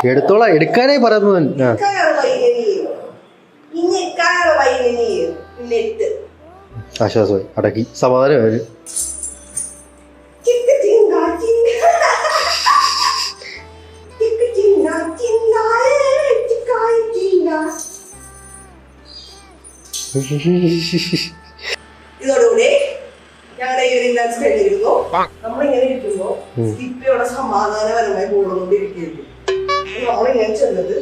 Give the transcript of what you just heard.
എടുത്തോളാം, എടുക്കാനായി പറയുന്നത്. ആശ്വാസമായി, അടക്കി, സമാധാനമായി. ഇതോടുകൂടി ഞങ്ങളുടെ ഈ ഒരു ഇന്നത്തെ കഴിഞ്ഞിരുന്നു. നമ്മളിങ്ങനെ ഇരിക്കുമ്പോ സ്കിപ്പിയോടെ സമാധാനപരമായി കൂടുന്നോണ്ടിരിക്കുന്നു. നമ്മളിങ്ങനെ ചെന്നത്